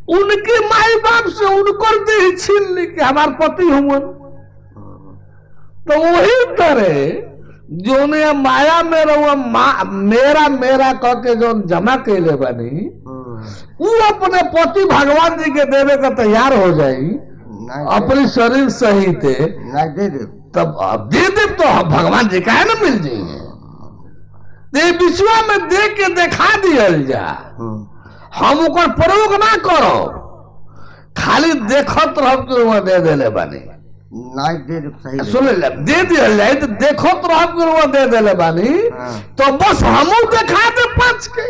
उनके माई बाप से उनको देह छीन ली कि हमार पति हुआ। तो वही तरह जो ने माया में रहुआ मेरा मेरा कह के जो जमा कैले बनी वो अपने पति भगवान जी के देवे का तैयार हो जाई अपनी शरीर सहित दे दे, तब अब दे दे तो भगवान जी का है ना मिल जाएंगे। विश्वा में दे के देखा दिया जा, हम उकर प्रयोग ना करो, खाली देखत रह के वहां दे देले बानी दे दे, सही सुन ले दे दिया जाए तो देखत रह के वहां दे देले बानी। तो बस हमू देखा दे पाँच के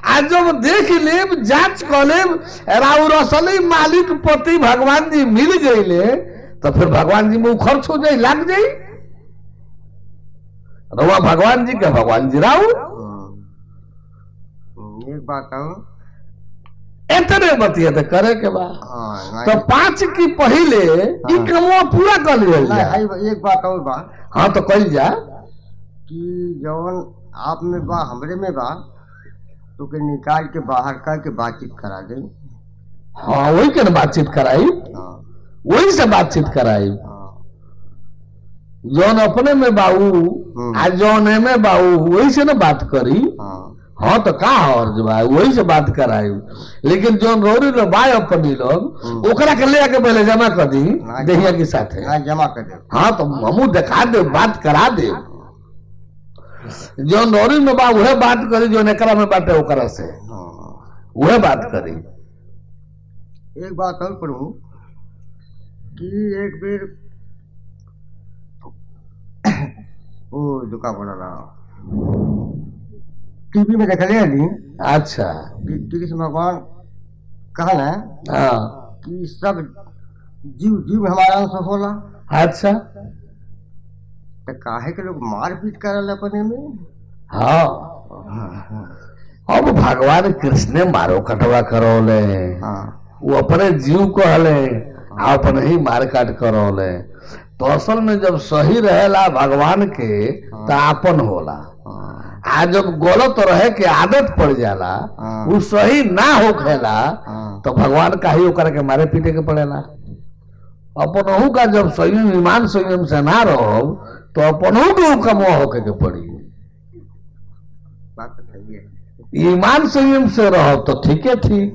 आज जब देख लेब जांच कर लेब राउर असली मालिक पति भगवान जी मिल गए तो फिर भगवान जी में खर्च हो जाए लग जाए रवा भगवान जी का भगवान जी राउ। एक बात कहूं, इतने बतिया तो करे के बाद तो पांच की पहले ई कमवा पूरा कर लिया जाए। एक बात और बा, हाँ तो कल जा कि जौन आप में बा हमरे में बा तो के निकाल के बाहर करके बातचीत करा दे। हाँ वही के बातचीत कराई, वही से बातचीत कराई। जौन अपने में बाऊ आज जौन में बाऊ वही से ना बात करी। हाँ तो का और जो भाई वही से बात कराई, लेकिन जौन रोरी लोग बाय अपनी लोग ओकरा के ले आके पहले जमा कर दी दहिया के साथ जमा कर दे। हाँ तो हमू दिखा दे बात करा दे, जो नौरी में बा वह बात करी जो नेकरा में बाटे ओकरा से वह बात करी। एक बात और करूं कि एक बेर ओ दुका बोला टीवी में देखले हली। अच्छा कृष्ण भगवान कहा ना हाँ कि सब जीव जीव हमारा अंश होला। अच्छा तो काहे के लोग मारपीट करल अपने में। हाँ अब भगवान कृष्ण मारो कटवा करौले वो अपने जीव को हले अपने ही मार काट करौले। तो असल में जब सही रहेला भगवान के तो आपन होला, आज जब गलत रहे के आदत पड़ जाला वो सही ना होखेला तो भगवान का ही ओकरा के मारे पीटे के पड़ेला। अपनहू का जब संयम ईमान संयम से ना रहो तो अपनहू के कमवा होके के पड़ी। ईमान संयम से रहो तो ठीक है ठीक,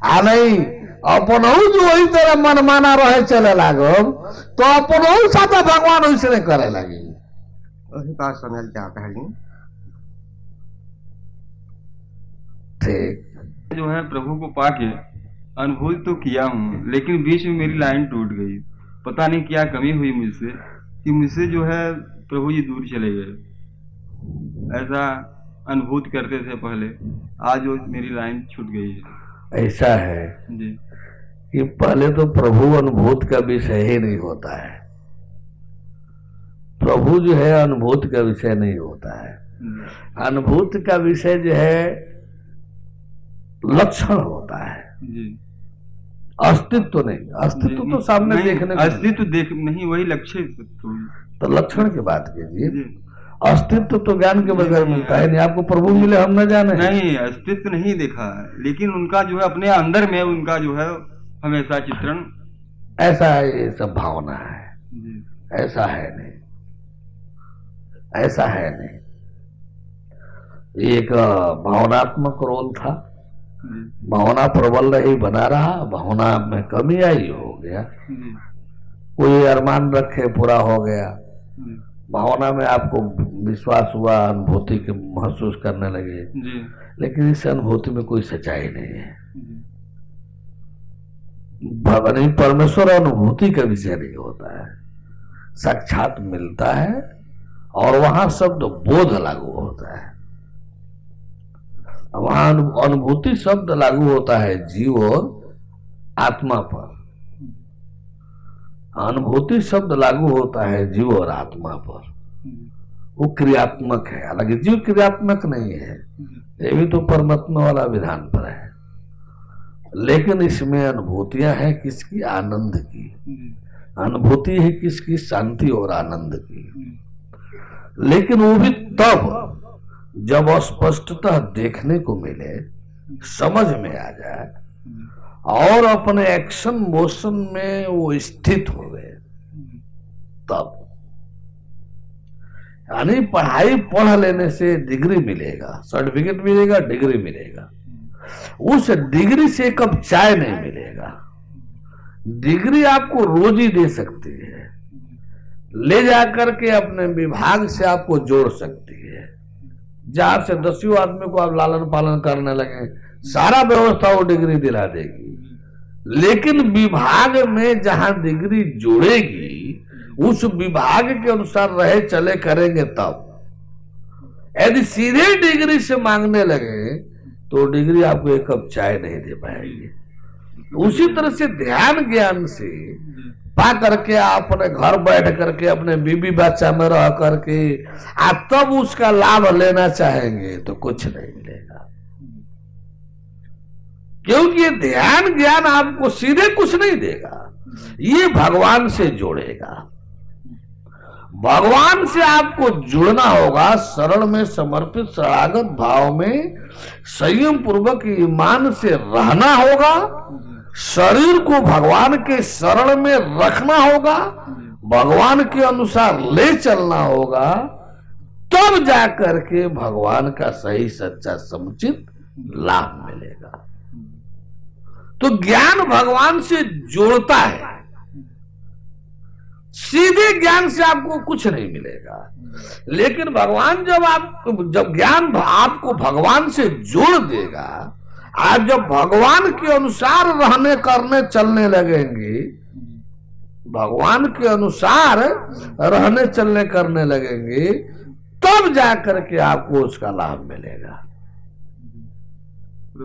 आ नहीं अपनहू जो वही तरह मनमाना रहे चले लागो तो अपनहू साथ भगवान वैसे करे लगी। वही बात समझ जाता है ठीक। जो है प्रभु को पाके अनुभूति तो किया हूँ, लेकिन बीच में मेरी लाइन टूट गई। पता नहीं क्या कमी हुई मुझसे कि मुझसे जो है प्रभु जी दूर चले गए। ऐसा अनुभूति करते थे पहले, आज वो मेरी लाइन छूट गई है। ऐसा है जी कि पहले तो प्रभु अनुभूति का विषय ही नहीं होता है। प्रभु जो है अनुभूति का विषय नहीं होता है। अनुभूति का विषय जो है लक्षण होता है जी, अस्तित्व नहीं। अस्तित्व तो सामने देखने अस्तित्व देख नहीं, वही लक्ष्य तो लक्षण की बात कीजिए। अस्तित्व तो ज्ञान के बगैर मिलता है नहीं। आपको प्रभु मिले हम न जाने नहीं, अस्तित्व नहीं देखा, लेकिन उनका जो है अपने अंदर में उनका जो है हमेशा चित्रण ऐसा है। ये सब भावना है, ऐसा है नहीं, ऐसा है नहीं। एक भावनात्मक रोल था, भावना प्रबल रही बना रहा, भावना में कमी आई हो गया। कोई अरमान रखे पूरा हो गया, भावना में आपको विश्वास हुआ, अनुभूति के महसूस करने लगे, लेकिन इस अनुभूति में कोई सच्चाई नहीं है। भगवान परमेश्वर अनुभूति का विषय नहीं होता है, साक्षात मिलता है और वहां शब्द बोध लागू होता है। वहां अनुभूति शब्द लागू होता है जीव और आत्मा पर, अनुभूति शब्द लागू होता है जीव और आत्मा पर। वो क्रियात्मक है, हालांकि जीव क्रियात्मक नहीं है, ये भी तो परमात्मा वाला विधान पर है। लेकिन इसमें अनुभूतियां हैं किसकी? आनंद की अनुभूति है, किसकी? शांति और आनंद की। लेकिन वो भी तब जब स्पष्टतः देखने को मिले, समझ में आ जाए और अपने एक्शन मोशन में वो स्थित हो गए, तब यानी पढ़ाई पढ़ लेने से डिग्री मिलेगा, सर्टिफिकेट मिलेगा, डिग्री मिलेगा, उस डिग्री से कप चाय नहीं मिलेगा। डिग्री आपको रोज ही दे सकती है, ले जाकर के अपने विभाग से आपको जोड़ सकती है। जहां से 10 आदमी को आप लालन पालन करने लगे, सारा व्यवस्था वो डिग्री दिला देगी। लेकिन विभाग में जहां डिग्री जुड़ेगी, उस विभाग के अनुसार रहे चले करेंगे तब। यदि सीधे डिग्री से मांगने लगे तो डिग्री आपको एक कप चाय नहीं दे पाएगी। उसी तरह से ध्यान ज्ञान से पा करके आप अपने घर बैठ करके अपने बीबी बच्चा में रह करके आप तब उसका लाभ लेना चाहेंगे तो कुछ नहीं मिलेगा, क्योंकि ये ध्यान ज्ञान आपको सीधे कुछ नहीं देगा, ये भगवान से जोड़ेगा। भगवान से आपको जुड़ना होगा, शरण में समर्पित शरणागत भाव में संयम पूर्वक ईमान से रहना होगा, शरीर को भगवान के शरण में रखना होगा, भगवान के अनुसार ले चलना होगा, तब जाकर के भगवान का सही सच्चा समुचित लाभ मिलेगा। तो ज्ञान भगवान से जोड़ता है, सीधे ज्ञान से आपको कुछ नहीं मिलेगा। लेकिन भगवान जब ज्ञान आपको भगवान से जोड़ देगा, आप जब भगवान के अनुसार रहने करने चलने लगेंगे, भगवान के अनुसार रहने चलने करने लगेंगे, तब जाकर के आपको उसका लाभ मिलेगा।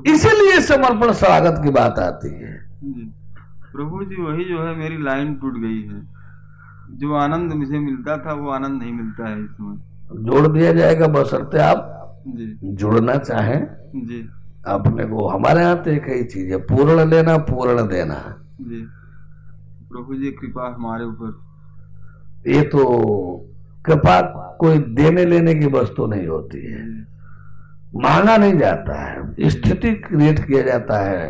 इसीलिए समर्पण शरणागत की बात आती है। प्रभु जी, वही जो है मेरी लाइन टूट गई है। जो आनंद मुझे मिलता था वो आनंद नहीं मिलता है इसमें। जोड़ दिया जाएगा, बशर्ते आप जी जुड़ना चाहें। जी अपने को हमारे यहाँ तो एक ही चीज है, पूर्ण लेना पूर्ण देना। जी प्रभु जी, कृपा हमारे ऊपर। ये तो कृपा कोई देने लेने की वस्तु नहीं होती है, मांगा नहीं जाता है, स्थिति क्रिएट किया जाता है,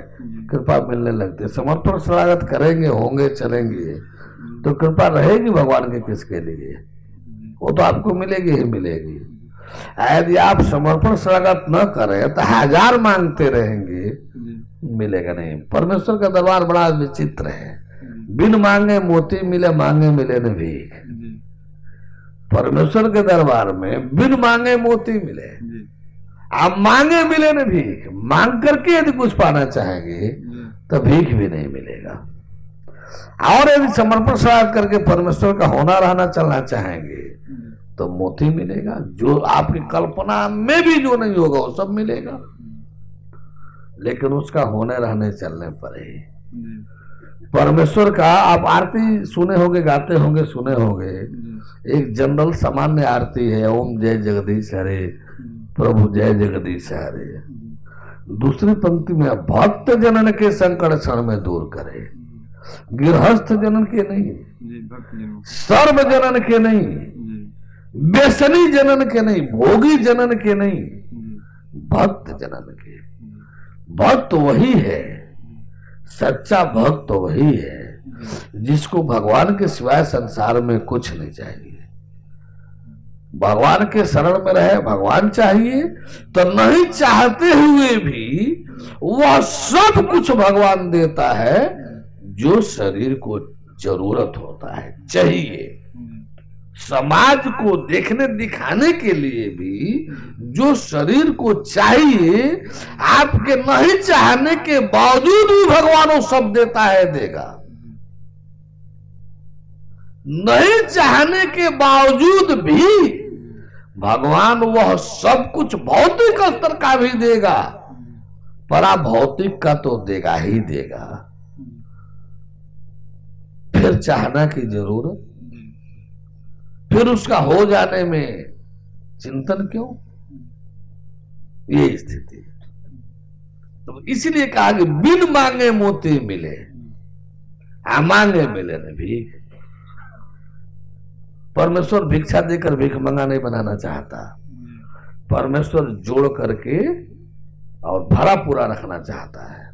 कृपा मिलने लगती है। समर्पण शरणागत करेंगे, होंगे, चलेंगे तो कृपा रहेगी भगवान के किसके लिए, वो तो आपको मिलेगी ही मिलेगी। यदि आप समर्पण शरणागत न करें तो 1000 मांगते रहेंगे, मिलेगा नहीं। परमेश्वर का दरबार बड़ा विचित्र है, बिन मांगे मोती मिले, मांगे मिले न भीख। परमेश्वर के दरबार में बिन मांगे मोती मिले, आप मांगे मिले न भीख। मांग करके यदि कुछ पाना चाहेंगे तो भीख भी नहीं मिलेगा। और यदि समर्पण शरणागत करके परमेश्वर का होना रहना चलना चाहेंगे तो मोती मिलेगा। जो आपकी कल्पना में भी जो नहीं होगा वो सब मिलेगा, लेकिन उसका होने रहने चलने पर ही। परमेश्वर का आप आरती सुने होंगे, गाते होंगे, सुने होंगे। एक जनरल सामान्य आरती है, ओम जय जगदीश हरे, प्रभु जय जगदीश हरे। दूसरी पंक्ति में, भक्त जनन के संकट क्षण में दूर करे, गृहस्थ जनन के नहीं, सर्व जनन के नहीं, व्यसनी जनन के नहीं, भोगी जनन के नहीं, भक्त जनन के। भक्त वही है, सच्चा भक्त तो वही है जिसको भगवान के सिवाय संसार में कुछ नहीं चाहिए। भगवान के शरण में रहे, भगवान चाहिए तो नहीं चाहते हुए भी वह सब कुछ भगवान देता है जो शरीर को जरूरत होता है, चाहिए। समाज को देखने दिखाने के लिए भी जो शरीर को चाहिए, आपके नहीं चाहने के बावजूद भी भगवान वो सब देता है, देगा। नहीं चाहने के बावजूद भी भगवान वह सब कुछ भौतिक स्तर का भी देगा, पराभौतिक का तो देगा ही देगा। फिर चाहना की जरूरत, फिर उसका हो जाने में चिंतन क्यों? ये स्थिति। तो इसलिए कहा कि बिन मांगे मोती मिले, मांगे मिले न भीख। परमेश्वर भिक्षा देकर भीख मंगा नहीं बनाना चाहता, परमेश्वर जोड़ करके और भरा पूरा रखना चाहता है।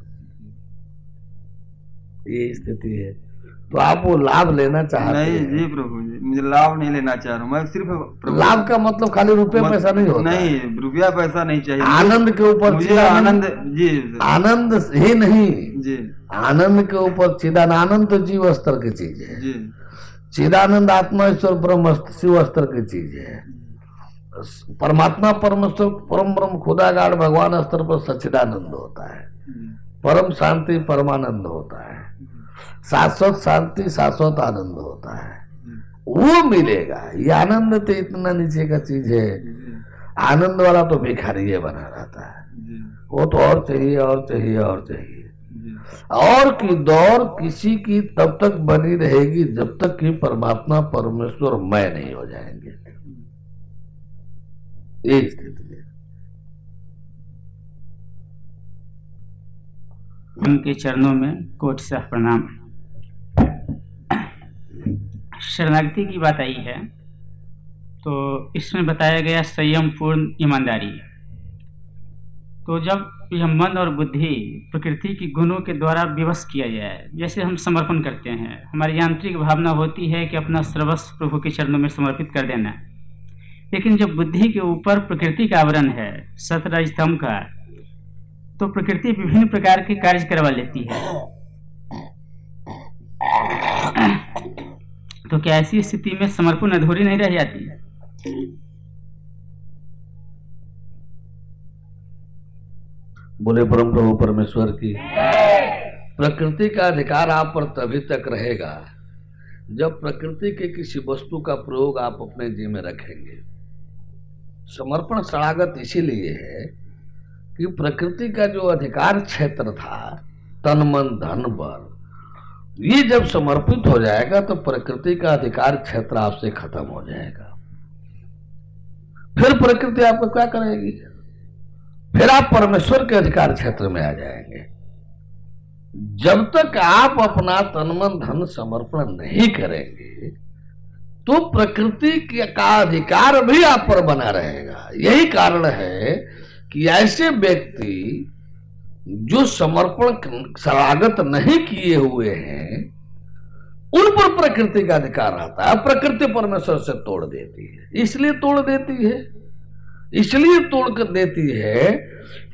ये स्थिति है। तो आप वो लाभ लेना चाहते नहीं हैं? जी प्रभु जी, मुझे लाभ नहीं लेना चाह रहा हूँ मैं, सिर्फ प्रभु लाभ का मतलब खाली रुपये पैसा नहीं होता है। नहीं, रुपया पैसा नहीं चाहिए आनंद के ऊपर मुझे, चिदानंद, आनंद जी आनंद ही नहीं, जी आनंद के ऊपर चिदानंद। आनंद तो जीव स्तर की चीज है, जी चिदानंद आत्मा ईश्वर ब्रह्म शिव स्तर की चीज है। परमात्मा परमेश्वर परम ब्रह्म खुदा गाड़ भगवान स्तर पर सच्चिदानंद होता है, परम शांति परमानंद होता है, शाश्वत शांति शाश्वत आनंद होता है, वो मिलेगा। ये आनंद तो इतना नीचे का चीज है, आनंद वाला तो भिखारी बना रहता है, वो तो और चाहिए और चाहिए और चाहिए। और की दौर किसी की तब तक बनी रहेगी जब तक कि परमात्मा परमेश्वर मैं नहीं हो जाएंगे। ये स्थिति है। उनके चरणों में कोटि सा प्रणाम। शरणागति की बात आई है तो इसमें बताया गया संयम पूर्ण ईमानदारी। तो जब यह मन और बुद्धि प्रकृति की गुणों के द्वारा विवश किया जाए, जैसे हम समर्पण करते हैं, हमारी यांत्रिक भावना होती है कि अपना सर्वस्व प्रभु के चरणों में समर्पित कर देना, लेकिन जब बुद्धि के ऊपर प्रकृति का आवरण है सतरज स्तंभ का, तो प्रकृति विभिन्न प्रकार के कार्य करवा लेती है। तो क्या ऐसी स्थिति में समर्पण अधूरी नहीं रह जाती? बोले परम प्रभु परमेश्वर की। प्रकृति का अधिकार आप पर तभी तक रहेगा जब प्रकृति के किसी वस्तु का प्रयोग आप अपने जी में रखेंगे। समर्पण शरणागत इसीलिए है कि प्रकृति का जो अधिकार क्षेत्र था तन मन धन पर, ये जब समर्पित हो जाएगा तो प्रकृति का अधिकार क्षेत्र आपसे खत्म हो जाएगा। फिर प्रकृति आपको क्या करेगी? फिर आप परमेश्वर के अधिकार क्षेत्र में आ जाएंगे। जब तक आप अपना तन मन धन समर्पण नहीं करेंगे तो प्रकृति का अधिकार भी आप पर बना रहेगा। यही कारण है कि ऐसे व्यक्ति जो समर्पण शरणागत नहीं किए हुए हैं उन पर प्रकृति का अधिकार आता है। प्रकृति परमेश्वर से तोड़ देती है। इसलिए तोड़ देती है, इसलिए तोड़ कर देती है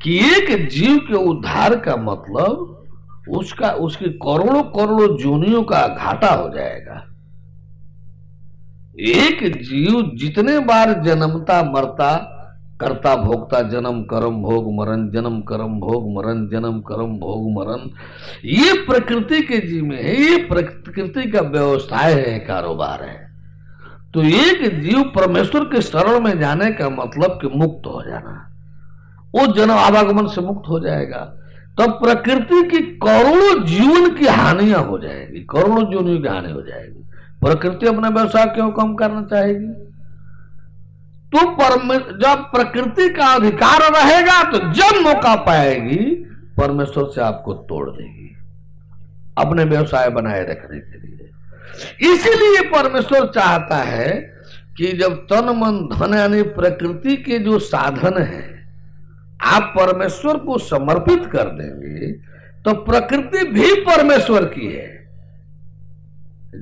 कि एक जीव के उद्धार का मतलब उसकी करोड़ों करोड़ों जोनियों का घाटा हो जाएगा। एक जीव जितने बार जन्मता मरता करता भोगता, जन्म कर्म भोग मरण, जन्म कर्म भोग मरण, जन्म कर्म भोग मरण, ये प्रकृति के जीव में है। ये प्रकृति का व्यवसाय है, कारोबार है। तो एक जीव परमेश्वर के शरण में जाने का मतलब कि मुक्त हो जाना, वो जन्म आवागमन से मुक्त हो जाएगा। तब प्रकृति की करोड़ों जीवन की हानियां हो जाएगी, करोड़ों जीवनों की हानि हो जाएगी। प्रकृति अपना व्यवसाय क्यों कम करना चाहेगी? तो जब प्रकृति का अधिकार रहेगा तो जब मौका पाएगी परमेश्वर से आपको तोड़ देगी अपने व्यवसाय बनाए रखने के लिए। इसीलिए परमेश्वर चाहता है कि जब तन मन धन यानी प्रकृति के जो साधन हैं आप परमेश्वर को समर्पित कर देंगे तो प्रकृति भी परमेश्वर की है।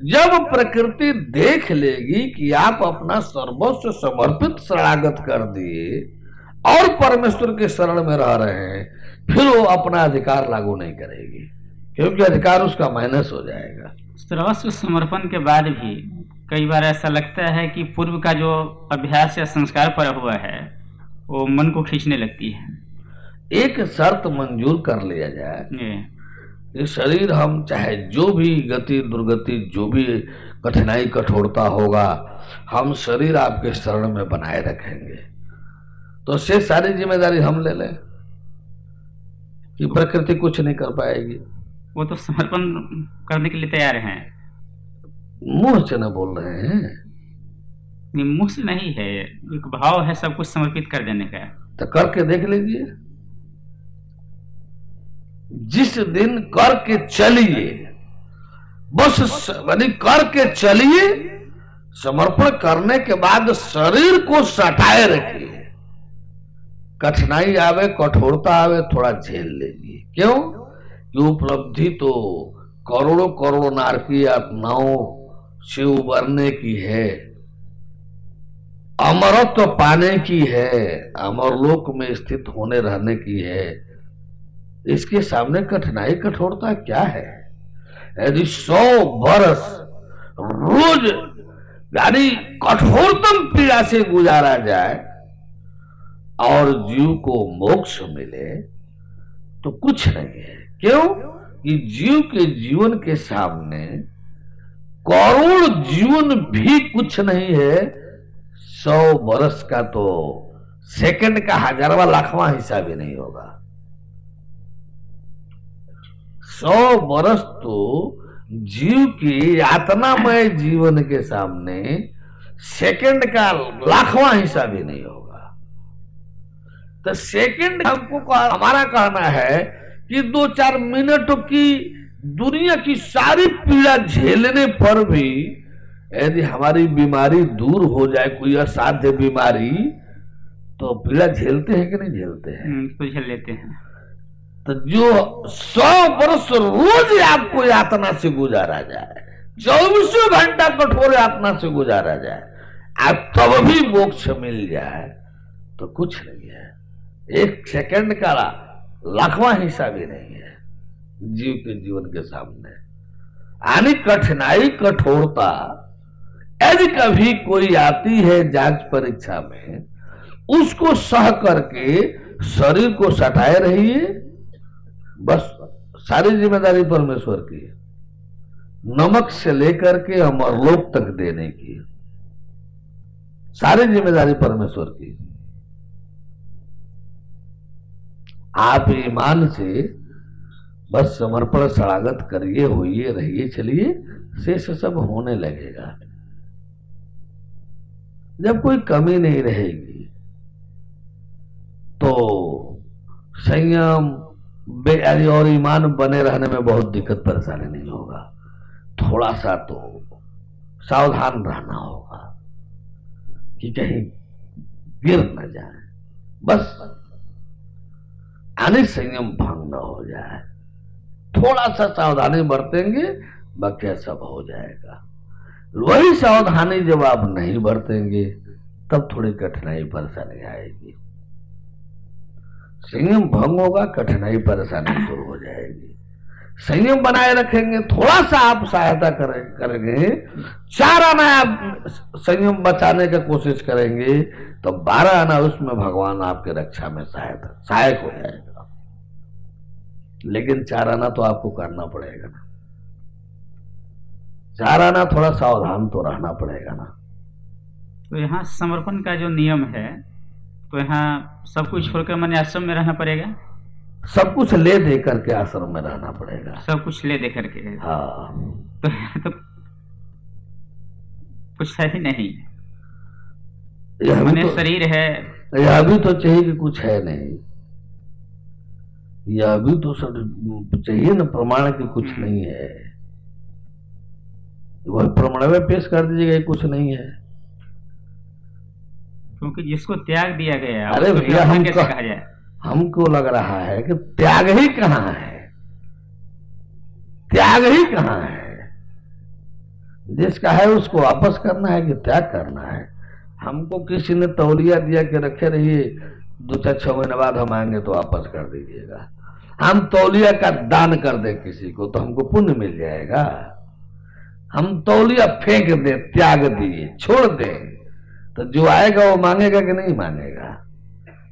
जब प्रकृति देख लेगी कि आप अपना सर्वस्व समर्पित शरणागत कर दिए और परमेश्वर के शरण में रह रहे हैं, फिर वो अपना अधिकार लागू नहीं करेगी, क्योंकि अधिकार उसका माइनस हो जाएगा। सर्वस्व समर्पण के बाद भी कई बार ऐसा लगता है कि पूर्व का जो अभ्यास या संस्कार पड़ा हुआ है वो मन को खींचने लगती है। एक शर्त मंजूर कर लिया जाए, ये शरीर हम चाहे जो भी गति दुर्गति जो भी कठिनाई कठोरता होगा, हम शरीर आपके शरण में बनाए रखेंगे। तो से सारी जिम्मेदारी हम ले लें कि प्रकृति कुछ नहीं कर पाएगी। वो तो समर्पण करने के लिए तैयार हैं। मुंह से न बोल रहे हैं, मुंह से नहीं है, एक भाव है सब कुछ समर्पित कर देने का। तो करके देख लीजिए। जिस दिन करके चलिए, बस करके चलिए, समर्पण करने के बाद शरीर को सटाए रखिए। कठिनाई आवे कठोरता आवे थोड़ा झेल लीजिए। क्यों? कि उपलब्धि तो करोड़ों करोड़ों नार की आत्माओं से उबरने की है, अमरत्व पाने की है, अमरलोक में स्थित होने रहने की है। इसके सामने कठिनाई कठोरता क्या है? यदि 100 वर्ष रोज यानी कठोरतम पीड़ा से गुजारा जाए और जीव को मोक्ष मिले तो कुछ नहीं है। क्यों कि जीव के जीवन के सामने करोड़ जीवन भी कुछ नहीं है। 100 वर्ष का तो सेकंड का 1000वां लाखवां हिस्सा भी नहीं होगा। 100 वर्ष तो जीव की यातनामय जीवन के सामने सेकंड का लाखवां हिस्सा भी नहीं होगा। तो सेकंड हमको हमारा कहना है कि 2-4 मिनट की दुनिया की सारी पीड़ा झेलने पर भी यदि हमारी बीमारी दूर हो जाए, कोई असाध्य बीमारी, तो पीड़ा झेलते हैं कि नहीं झेलते हैं? तो झेल लेते हैं। तो जो 100 वर्ष रोज आपको यातना से गुजारा जाए, 24 घंटा कठोर यातना से गुजारा जाए, आप तब भी मोक्ष मिल जाए तो कुछ नहीं है। 1 सेकंड का लाखवां हिस्सा भी नहीं है जीव के जीवन के सामने। यानी कठिनाई कठोरता यदि कभी कोई आती है जांच परीक्षा में, उसको सह करके शरीर को सटाए रहिए। बस सारी जिम्मेदारी परमेश्वर की है, नमक से लेकर के अमरलोक तक देने की सारी जिम्मेदारी परमेश्वर की। आप ईमान से बस समर्पण शरणागत करिए, होइए, रहिए, चलिए, शेष सब होने लगेगा। जब कोई कमी नहीं रहेगी तो संयम और ईमान बने रहने में बहुत दिक्कत परेशानी नहीं होगा। थोड़ा सा तो सावधान रहना होगा कि कहीं गिर न जाए, बस यानी संयम भंग न हो जाए। थोड़ा सा सावधानी बरतेंगे, बाकी सब हो जाएगा। वही सावधानी जब आप नहीं बरतेंगे तब थोड़ी कठिनाई परेशानी आएगी। संयम भंग होगा, कठिनाई परेशानी शुरू हो जाएगी। संयम बनाए रखेंगे, थोड़ा सा आप सहायता करेंगे, 4 आना आप संयम बचाने की कोशिश करेंगे तो 12 आना उसमें भगवान आपके रक्षा में सहायक हो जाएगा। लेकिन 4 आना तो आपको करना पड़ेगा ना। 4 आना थोड़ा सावधान तो रहना पड़ेगा ना। तो यहाँ समर्पण का जो नियम है, तो यहाँ सब कुछ छोड़कर मैंने आश्रम में रहना पड़ेगा। सब कुछ ले दे करके आश्रम में रहना पड़ेगा। सब कुछ ले दे करके। हाँ, तो कुछ है ही नहीं। यह तो शरीर है, यह भी तो चाहिए कि कुछ है नहीं। यह भी तो सब चाहिए ना, प्रमाण की कुछ नहीं है। वह प्रमाण में पेश कर दीजिएगा कुछ नहीं है, क्योंकि जिसको त्याग दिया गया। अरे भैया हमको लग रहा है कि त्याग ही कहाँ है, त्याग ही कहाँ है। जिसका है उसको वापस करना है कि त्याग करना है। हमको किसी ने तौलिया दिया कि रखे रहिए, 2-6 महीने बाद हम आएंगे तो वापस कर दीजिएगा। हम तौलिया का दान कर दे किसी को तो हमको पुण्य मिल जाएगा। हम तौलिया फेंक दे, त्याग दिए, छोड़ दे, तो जो आएगा वो मांगेगा कि नहीं मांगेगा?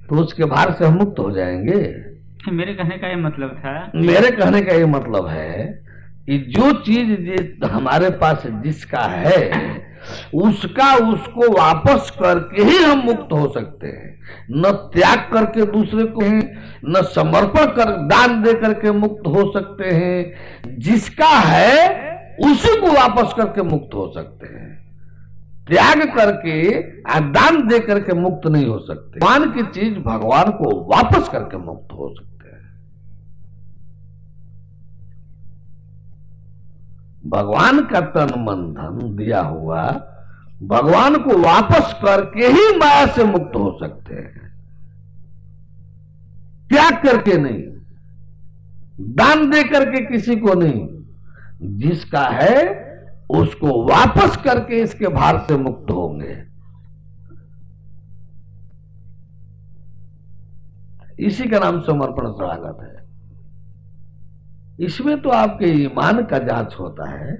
तो उसके भार से हम मुक्त हो जाएंगे। मेरे कहने का ये मतलब था, मेरे कहने का ये मतलब है कि जो चीज हमारे पास जिसका है उसका उसको वापस करके ही हम मुक्त हो सकते हैं। न त्याग करके दूसरे को, न समर्पण कर दान दे करके मुक्त हो सकते हैं। जिसका है उसी को वापस करके मुक्त हो सकते हैं। त्याग करके दान दे करके मुक्त नहीं हो सकते। भगवान की चीज भगवान को वापस करके मुक्त हो सकते हैं। भगवान का तन मन धन दिया हुआ भगवान को वापस करके ही माया से मुक्त हो सकते हैं, त्याग करके नहीं, दान दे करके किसी को नहीं। जिसका है उसको वापस करके इसके भार से मुक्त होंगे। इसी का नाम समर्पण शरणागत है। इसमें तो आपके ईमान का जांच होता है।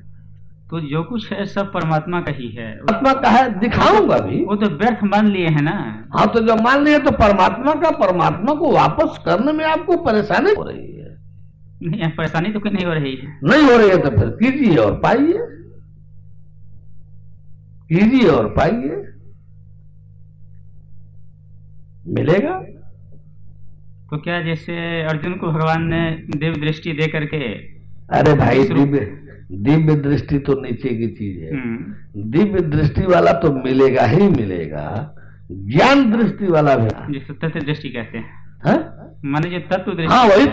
तो जो कुछ है सब परमात्मा का ही है। परमात्मा का है, दिखाऊंगा भी। वो तो व्यर्थ मान लिए है ना। हाँ, तो जब मान लिए तो परमात्मा को वापस करने में आपको परेशानी हो रही है। नहीं, परेशानी तो कोई नहीं हो रही है। नहीं हो रही है तो फिर कीजिए और पाइए, कीजिए और पाइए, मिलेगा। तो क्या जैसे अर्जुन को भगवान ने दिव्य दृष्टि दे करके, अरे भाई, दिव्य दृष्टि तो नीचे की चीज है। दिव्य दृष्टि वाला तो मिलेगा ही मिलेगा, ज्ञान दृष्टि वाला भी, जिसे तत्व दृष्टि कहते हैं। हाँ? माने जो तत्व दृष्टि, हाँ, वही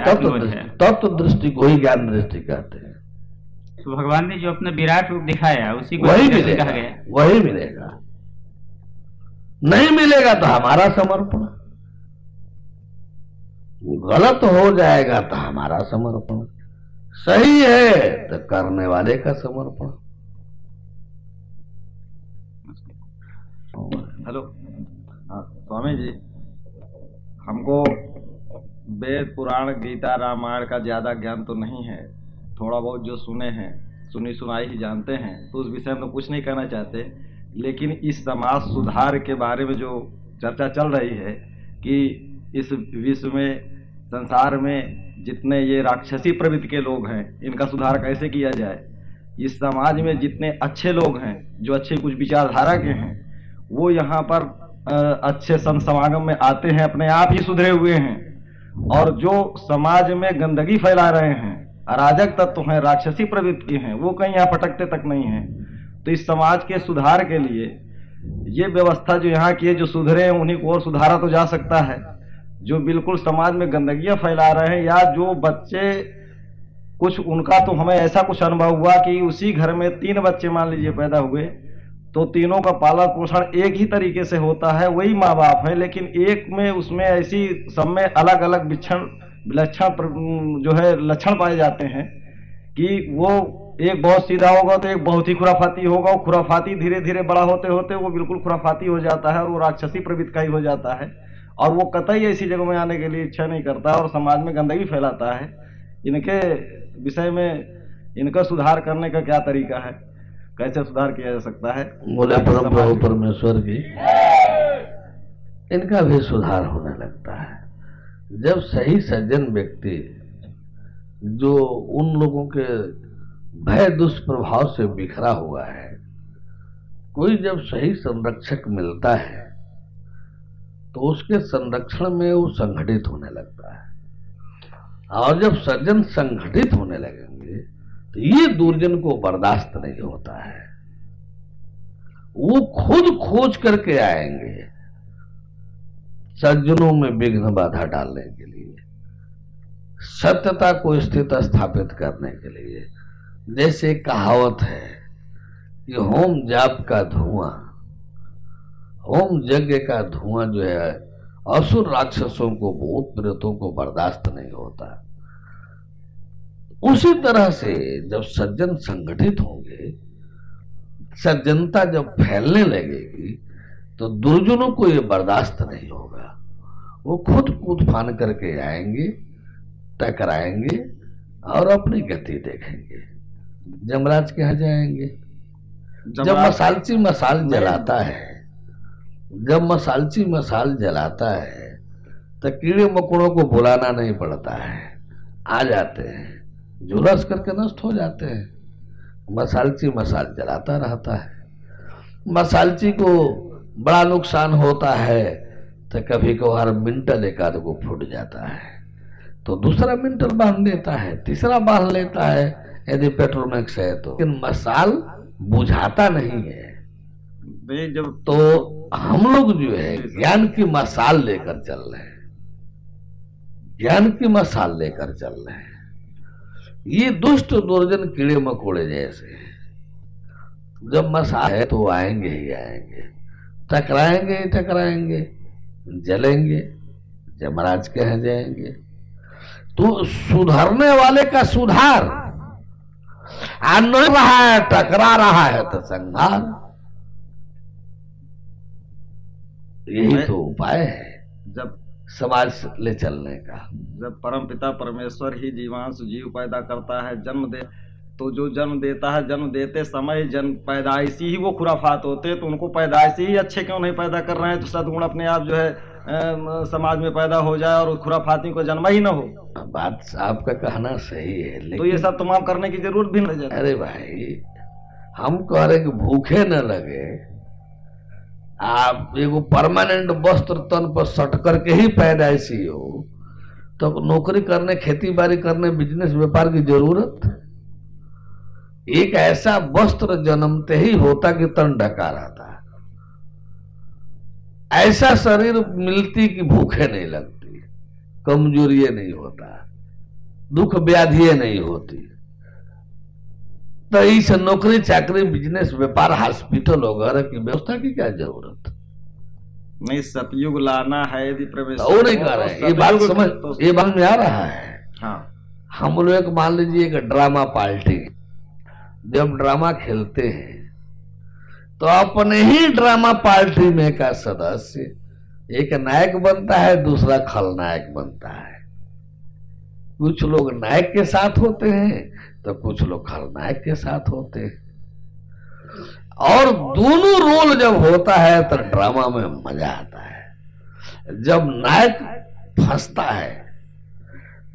है। तत्व दृष्टि को ही ज्ञान दृष्टि कहते हैं। तो भगवान ने जो अपना विराट रूप दिखाया उसी को वही कहा मिलेगा, गया। वही मिलेगा। नहीं मिलेगा तो हमारा समर्पण, गलत हो जाएगा तो हमारा समर्पण, सही है तो करने वाले का समर्पण। हेलो, हाँ स्वामी जी, हमको वेद पुराण गीता रामायण का ज़्यादा ज्ञान तो नहीं है। थोड़ा बहुत जो सुने हैं, सुनी सुनाई ही जानते हैं, तो उस विषय में कुछ नहीं कहना चाहते। लेकिन इस समाज सुधार के बारे में जो चर्चा चल रही है कि इस विश्व में, संसार में जितने ये राक्षसी प्रवृत्ति के लोग हैं, इनका सुधार कैसे किया जाए। इस समाज में जितने अच्छे लोग हैं, जो अच्छे कुछ विचारधारा के हैं, वो यहाँ पर अच्छे संत समागम में आते हैं, अपने आप ही सुधरे हुए हैं। और जो समाज में गंदगी फैला रहे हैं, अराजक तत्व हैं, राक्षसी प्रवृत्ति के हैं, वो कहीं यहाँ फटकते तक नहीं हैं। तो इस समाज के सुधार के लिए ये व्यवस्था जो यहाँ की है, जो सुधरे हैं उन्हीं को और सुधारा तो जा सकता है। जो बिल्कुल समाज में गंदगियाँ फैला रहे हैं, या जो बच्चे कुछ, उनका तो हमें ऐसा कुछ अनुभव हुआ कि उसी घर में 3 बच्चे मान लीजिए पैदा हुए, तो तीनों का पालन पोषण एक ही तरीके से होता है, वही माँ बाप है, लेकिन एक में उसमें ऐसी, सब में अलग अलग विलक्षण जो है लक्षण पाए जाते हैं कि वो एक बहुत सीधा होगा तो एक बहुत ही खुराफाती होगा। वो खुराफाती धीरे धीरे बड़ा होते होते वो बिल्कुल खुराफाती हो जाता है और वो राक्षसी प्रवृत्ति का ही हो जाता है, और वो कतई ऐसी जगह में आने के लिए इच्छा नहीं करता और समाज में गंदगी फैलाता है। इनके विषय में इनका सुधार करने का क्या तरीका है, कैसे सुधार किया जा सकता है? बोले परम प्रभु परमेश्वर की, इनका भी सुधार होने लगता है जब सही सज्जन व्यक्ति, जो उन लोगों के भय दुष्प्रभाव से बिखरा हुआ है, कोई जब सही संरक्षक मिलता है तो उसके संरक्षण में वो संगठित होने लगता है। और जब सज्जन संगठित होने लगेंगे तो ये दुर्जन को बर्दाश्त नहीं होता है, वो खुद खोज करके आएंगे सज्जनों में विघ्न बाधा डालने के लिए, सत्यता को स्थित स्थापित करने के लिए। जैसे कहावत है कि होम जाप का धुआं, होम यज्ञ का धुआं जो है असुर राक्षसों को, भूत प्रेतों को बर्दाश्त नहीं होता। उसी तरह से जब सज्जन संगठित होंगे, सज्जनता जब फैलने लगेगी तो दुर्जनों को ये बर्दाश्त नहीं होगा। वो खुद कूद फान करके आएंगे, टकराएंगे और अपनी गति देखेंगे, जमराज के यहाँ जाएंगे। जब मसालची मसाल जलाता है, जब मसालची मसाल जलाता है तो कीड़े मकोड़ों को बुलाना नहीं पड़ता है, आ जाते हैं, झुलस करके नष्ट हो जाते हैं। मसालची मसाल जलाता रहता है। मसालची को बड़ा नुकसान होता है तो कभी कभार मिंटल एक आध को फूट जाता है, तो दूसरा मिंटल बांध लेता है, तीसरा बांध लेता है यदि पेट्रोमैक्स है तो। लेकिन मसाल बुझाता नहीं है। जब तो हम लोग जो है ज्ञान की मसाल लेकर चल रहे हैं, ज्ञान की मसाल लेकर चल रहे हैं। ये दुष्ट दुर्जन कीड़े मकोड़े जैसे जब मसाल है तो आएंगे ही आएंगे, टकराएंगे ही टकराएंगे, जलेंगे, जमराज के यहाँ जाएंगे। तो सुधरने वाले का सुधार नहीं रहा है, टकरा रहा है तो संहार। यही तो उपाय है जब समाज ले चलने का। जब परमपिता परमेश्वर ही जीवांश जीव पैदा करता है, जन्म दे, तो जो जन्म देता है, जन्म देते समय जन्म पैदाइशी ही वो खुराफात होते, तो उनको पैदाइशी ही अच्छे क्यों नहीं पैदा कर रहे हैं? तो सद्गुण अपने आप जो है समाज में पैदा हो जाए और खुराफाती को जन्म ही ना हो। बात आपका कहना सही है, लेकिन तो ये सब तमाम करने की जरूरत भी नहीं है। अरे भाई, हम कह रहे कि भूखे न लगे, आप एगो परमानेंट वस्त्र तन पर सट करके ही पैदाइशी हो, तो नौकरी करने, खेती बाड़ी करने, बिजनेस व्यापार की जरूरत? एक ऐसा वस्त्र जन्मते ही होता कि तन ढका रहता, ऐसा शरीर मिलती कि भूखे नहीं लगती, कमजोरी नहीं होता, दुख व्याधि नहीं होती। तो इस नौकरी चाकरी, बिजनेस व्यापार, हॉस्पिटल वगैरह की व्यवस्था की क्या जरूरत? नहीं, सतयुग लाना है यदि प्रवेश, वो नहीं कर रहे, ये बात समझ, ये बात में आ रहा है। हाँ, हम लोग एक मान लीजिए एक ड्रामा पार्टी, जब ड्रामा खेलते हैं तो अपने ही ड्रामा पार्टी में का सदस्य एक नायक बनता है, दूसरा खलनायक बनता है। कुछ लोग नायक के साथ होते हैं तो कुछ लोग खलनायक के साथ होते हैं, और दोनों रोल जब होता है तो ड्रामा में मजा आता है। जब नायक फंसता है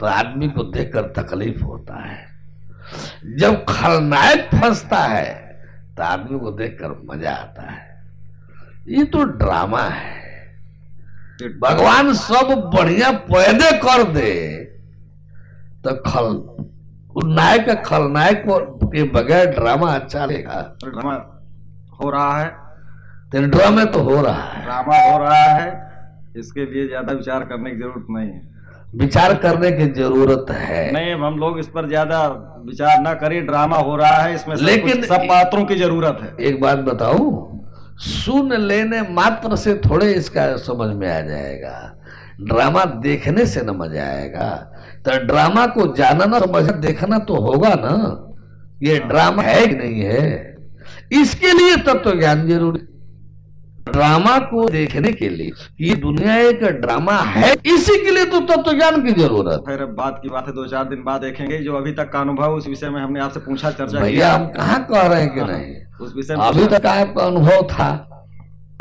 तो आदमी को देखकर तकलीफ होता है, जब खलनायक फंसता है तो आदमी को देखकर मजा आता है। ये तो ड्रामा है। भगवान सब बढ़िया पैदे कर दे तो नायक खलनायक के बगैर ड्रामा अच्छा लगेगा? ड्रामा हो रहा है, तो ड्रामे तो हो रहा है, ड्रामा हो रहा है, इसके लिए ज्यादा विचार करने की जरूरत नहीं है। विचार करने की जरूरत है नहीं, हम लोग इस पर ज्यादा विचार ना करें, ड्रामा हो रहा है, इसमें लेकिन सब पात्रों की जरूरत है। एक बात बताऊं, सुन लेने मात्र से थोड़े इसका समझ में आ जाएगा, ड्रामा देखने से न मजा आएगा। तो ड्रामा को जानना, समझना, देखना तो होगा ना, ये ड्रामा है कि नहीं है। इसके लिए तत्व ज्ञान जरूरी। ड्रामा को देखने के लिए ये दुनिया एक ड्रामा है, इसी के लिए तो तत्व ज्ञान की जरूरत। फिर बात की बात है, 2-4 दिन बाद देखेंगे। जो अभी तक का अनुभव, उस विषय में हमने आपसे पूछा, चर्चा भैया किया। हम कहाँ कह रहे हैं कि नहीं, उस विषय में अभी तक आपका अनुभव था,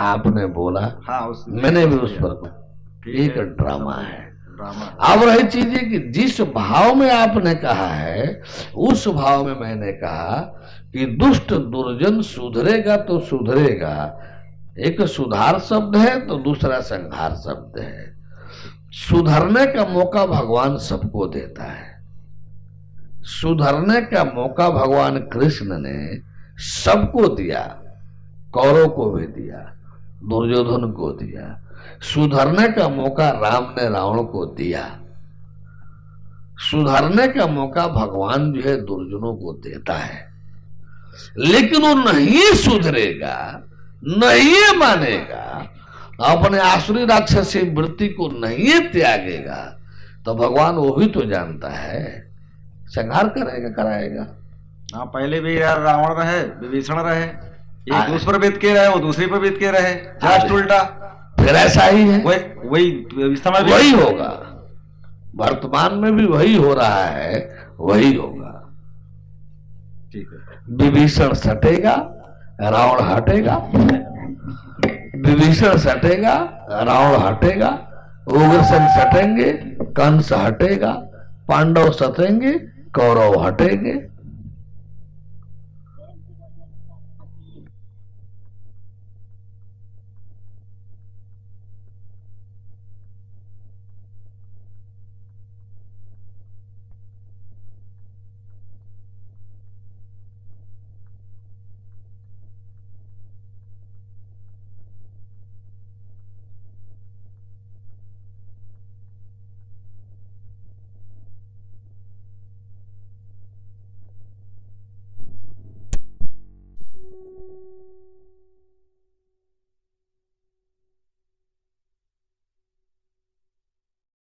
आपने बोला, हाँ, मैंने भी उस पर, एक ड्रामा है। ड्रामा। अब रही चीज है कि जिस भाव में आपने कहा है, उस भाव में मैंने कहा कि दुष्ट दुर्जन सुधरेगा तो सुधरेगा। एक सुधार शब्द है तो दूसरा संहार शब्द है। सुधरने का मौका भगवान सबको देता है। सुधरने का मौका भगवान कृष्ण ने सबको दिया, कौरव को भी दिया, दुर्योधन को दिया। सुधरने का मौका राम ने रावण को दिया। सुधरने का मौका भगवान जो है दुर्जनों को देता है, लेकिन वो नहीं सुधरेगा, नहीं मानेगा, अपने आसुरी राक्षसी वृत्ति को नहीं त्यागेगा, तो भगवान वो भी तो जानता है, संहार करेगा, कराएगा। हाँ, पहले भी यार रावण रहे, विभीषण रहे, एक दूसरे पर बीत के रहे, वो दूसरे पर बीत के रहे, जस्ट उल्टा। फिर ऐसा ही है, वही समय भी वही होगा। वर्तमान में भी वही हो रहा है, वही होगा। ठीक है, विभीषण सटेगा, रावण हटेगा, विभीषण सटेगा, रावण हटेगा, उग्रसेन सटेंगे, कंस हटेगा, पांडव सटेंगे, कौरव हटेंगे।